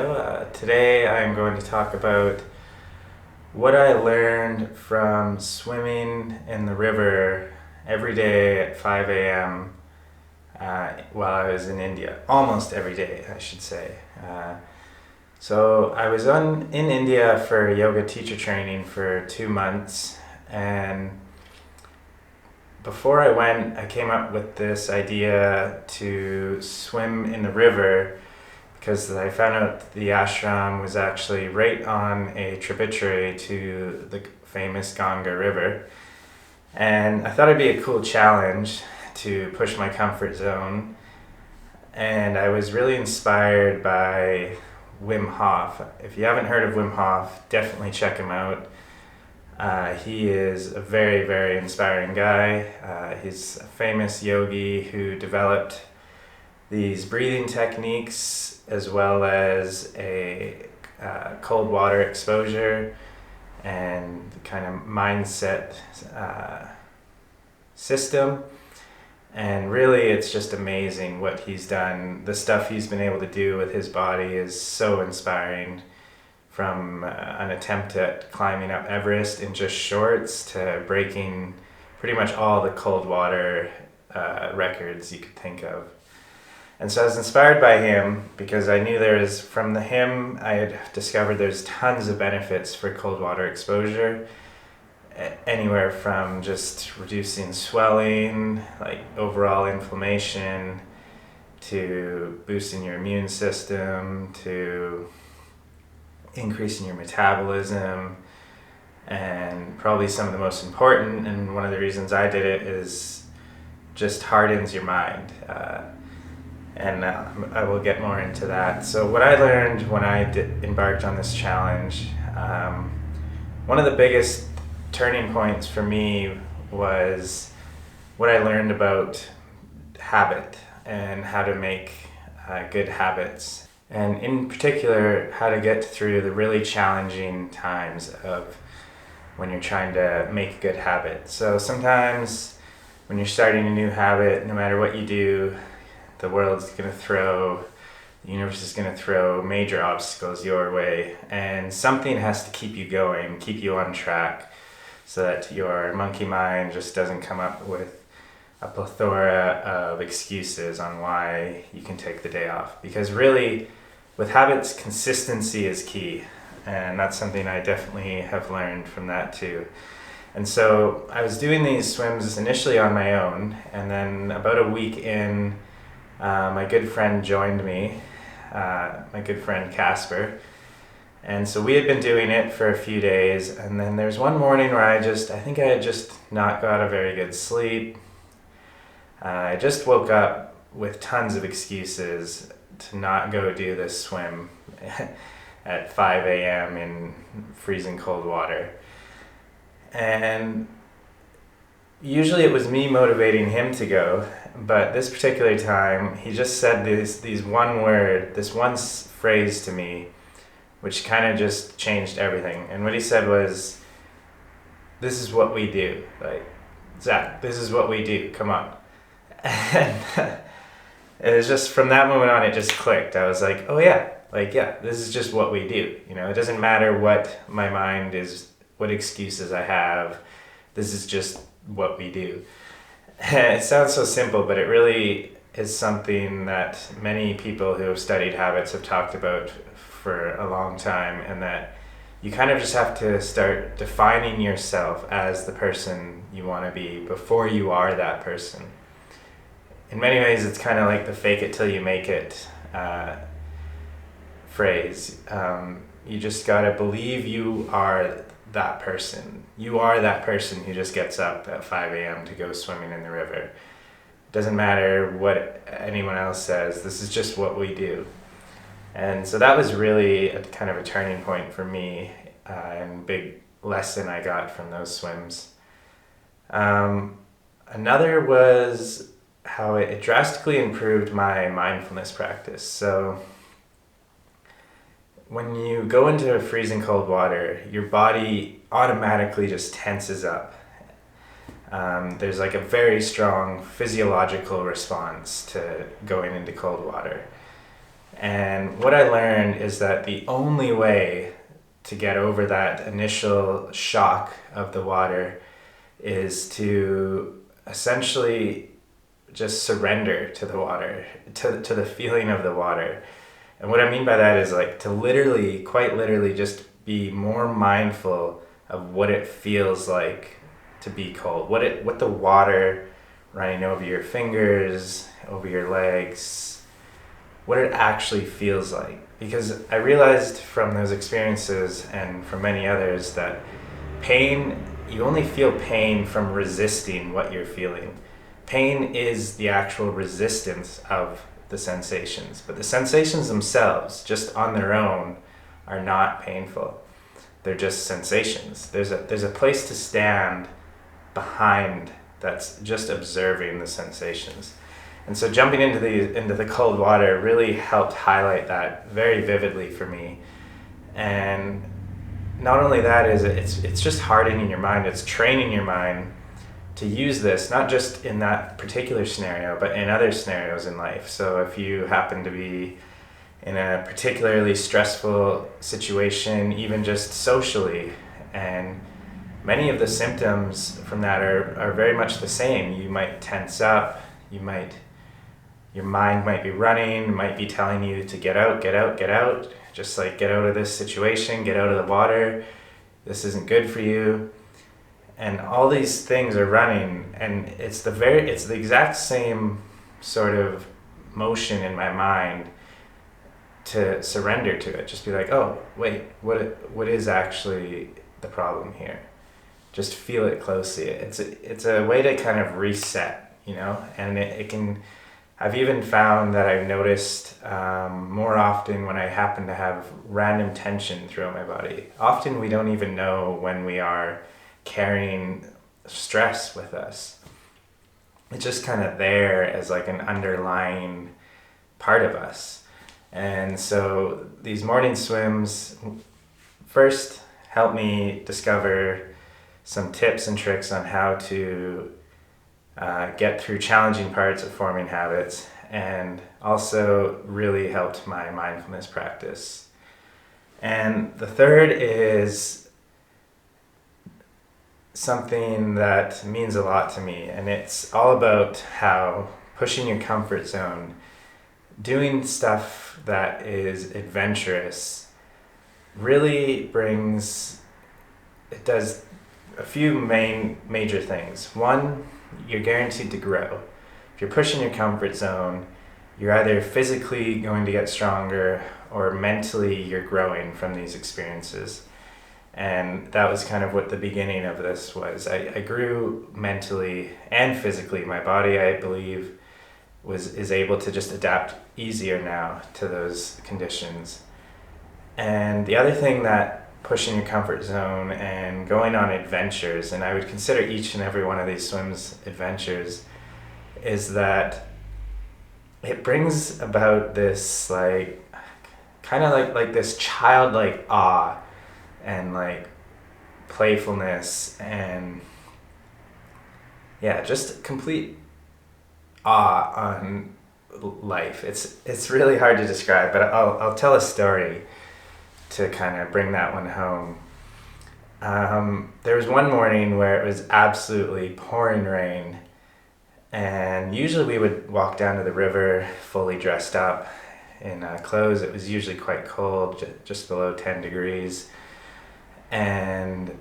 video. Today I'm going to talk about what I learned from swimming in the river every day at 5 a.m. While I was in India. Almost every day, I should say. So I was in India for yoga teacher training for 2 months, and before I went, I came up with this idea to swim in the river because I found out the ashram was actually right on a tributary to the famous Ganga River. And I thought it'd be a cool challenge to push my comfort zone. And I was really inspired by Wim Hof. If you haven't heard of Wim Hof, definitely check him out. He is a very, very inspiring guy. He's a famous yogi who developed these breathing techniques as well as a cold water exposure and kind of mindset system. And really, it's just amazing what he's done. The stuff he's been able to do with his body is so inspiring. From an attempt at climbing up Everest in just shorts to breaking pretty much all the cold water records you could think of. And so I was inspired by him because I knew from him I had discovered there's tons of benefits for cold water exposure. Anywhere from just reducing swelling, like overall inflammation, to boosting your immune system, to increasing your metabolism, and probably some of the most important, and one of the reasons I did it, is just hardens your mind. And I will get more into that. So what I learned when I embarked on this challenge, one of the biggest turning points for me was what I learned about habit and how to make good habits. And in particular, how to get through the really challenging times of when you're trying to make a good habit. So sometimes when you're starting a new habit, no matter what you do, the universe is going to throw major obstacles your way, and something has to keep you going, keep you on track, so that your monkey mind just doesn't come up with a plethora of excuses on why you can take the day off. Because really, with habits, consistency is key, and that's something I definitely have learned from that too. And so I was doing these swims initially on my own, and then about a week in, my good friend joined me, my good friend Casper. And so we had been doing it for a few days, and then there's one morning where I think I had just not got a very good sleep. I just woke up with tons of excuses to not go do this swim at 5 a.m. in freezing cold water. And usually it was me motivating him to go, but this particular time he just said this one phrase to me, which kind of just changed everything. And what he said was, "This is what we do. Like, Zach, this is what we do. Come on." And it was just from that moment on, it just clicked. I was like, oh yeah, this is just what we do. It doesn't matter what my mind is, what excuses I have. This is just what we do. It sounds so simple, but it really is something that many people who have studied habits have talked about for a long time, and that you kind of just have to start defining yourself as the person you want to be before you are that person. In many ways, it's kind of like the fake it till you make it phrase. You just gotta believe you are that person. You are that person who just gets up at 5 a.m. to go swimming in the river. Doesn't matter what anyone else says, this is just what we do. And so that was really a kind of a turning point for me, and big lesson I got from those swims. Another was how it drastically improved my mindfulness practice. So when you go into freezing cold water, your body automatically just tenses up. There's like a very strong physiological response to going into cold water. And what I learned is that the only way to get over that initial shock of the water is to essentially just surrender to the water, to the feeling of the water. And what I mean by that is like to literally, quite literally, just be more mindful of what it feels like to be cold. What the water running over your fingers, over your legs, what it actually feels like. Because I realized from those experiences and from many others that pain, you only feel pain from resisting what you're feeling. Pain is the actual resistance of the sensations, but the sensations themselves, just on their own, are not painful. They're just sensations. There's a place to stand behind that's just observing the sensations. And so jumping into the cold water really helped highlight that very vividly for me. And not only that is it's just hardening your mind, it's training your mind to use this, not just in that particular scenario, but in other scenarios in life. So if you happen to be in a particularly stressful situation, even just socially, and many of the symptoms from that are very much the same. You might tense up, your mind might be running, might be telling you to get out, get out, get out, just like get out of this situation, get out of the water, this isn't good for you. And all these things are running, and it's the exact same sort of motion in my mind to surrender to it. Just be like, oh, wait, what is actually the problem here? Just feel it closely. It's a way to kind of reset, and it can. I've even found that I've noticed more often when I happen to have random tension throughout my body. Often we don't even know when we are carrying stress with us. It's just kind of there as like an underlying part of us. And so these morning swims first help me discover some tips and tricks on how to get through challenging parts of forming habits, and also really helped my mindfulness practice. And the third is something that means a lot to me, and it's all about how pushing your comfort zone, doing stuff that is adventurous, really it does a few major things. One, you're guaranteed to grow. If you're pushing your comfort zone, you're either physically going to get stronger or mentally you're growing from these experiences. And that was kind of what the beginning of this was. I grew mentally and physically. My body, I believe, is able to just adapt easier now to those conditions. And the other thing that pushing your comfort zone and going on adventures, and I would consider each and every one of these swims adventures, is that it brings about this kind of like this childlike awe and like playfulness and just complete awe on life. It's really hard to describe, but I'll tell a story to kind of bring that one home. There was one morning where it was absolutely pouring rain, and usually we would walk down to the river fully dressed up in clothes. It was usually quite cold, just below 10 degrees. And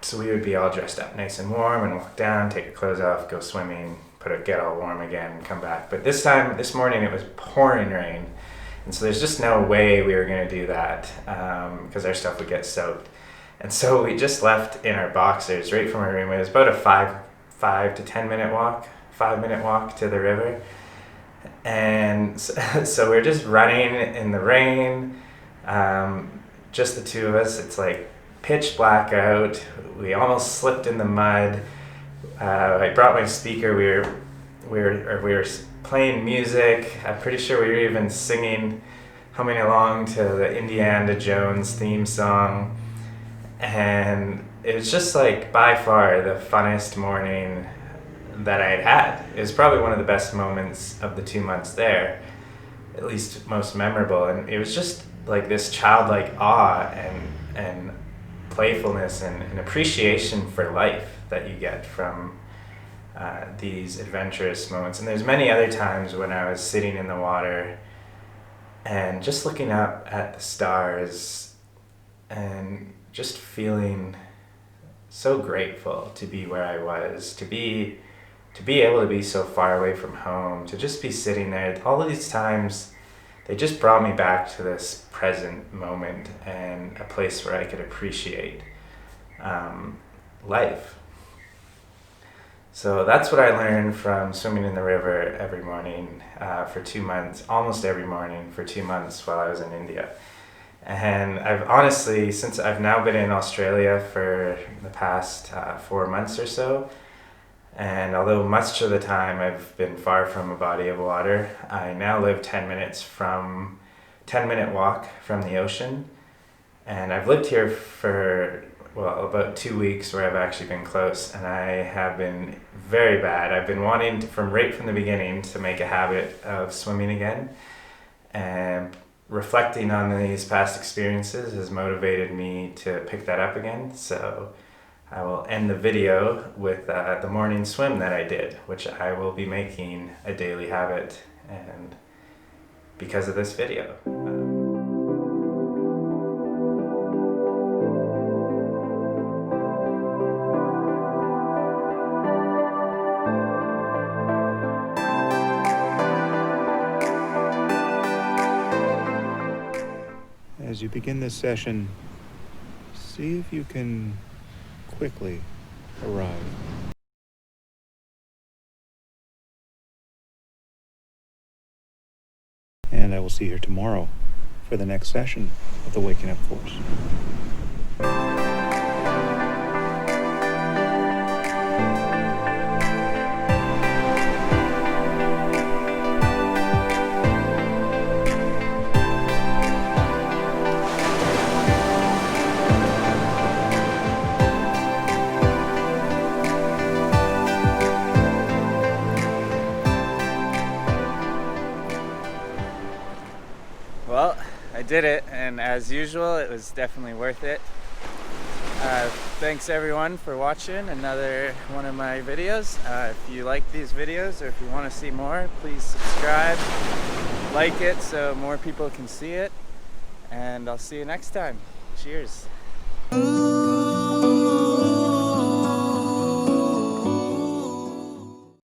so we would be all dressed up nice and warm and walk down, take our clothes off, go swimming, get all warm again and come back. But this morning it was pouring rain. And so there's just no way we were going to do that because our stuff would get soaked. And so we just left in our boxers right from our room. It was about a 5 to 10 minute walk, 5-minute walk to the river. And so we're just running in the rain, just the two of us. It's like pitch black out. We almost slipped in the mud. I brought my speaker. We were playing music. I'm pretty sure we were even humming along to the Indiana Jones theme song. And it was just like by far the funnest morning that I had had. It was probably one of the best moments of the 2 months there. at least most memorable. And it was just like this childlike awe and playfulness and appreciation for life that you get from these adventurous moments. And there's many other times when I was sitting in the water and just looking up at the stars and just feeling so grateful to be where I was, to be able to be so far away from home, to just be sitting there. All of these times, they just brought me back to this present moment and a place where I could appreciate life. So that's what I learned from swimming in the river every morning for 2 months, almost every morning for 2 months while I was in India. And I've honestly, since I've now been in Australia for the past 4 months or so, and although much of the time I've been far from a body of water, I now live 10-minute walk from the ocean. And I've lived here for, well, about 2 weeks where I've actually been close, and I have been very bad. I've been wanting to, right from the beginning, to make a habit of swimming again. And reflecting on these past experiences has motivated me to pick that up again. So I will end the video with the morning swim that I did, which I will be making a daily habit, and because of this video. As you begin this session, see if you can quickly arrive. And I will see you here tomorrow for the next session of the Waking Up course. Well, I did it, and as usual, it was definitely worth it. Thanks everyone for watching another one of my videos. If you like these videos, or if you want to see more, please subscribe, like it so more people can see it, and I'll see you next time. Cheers.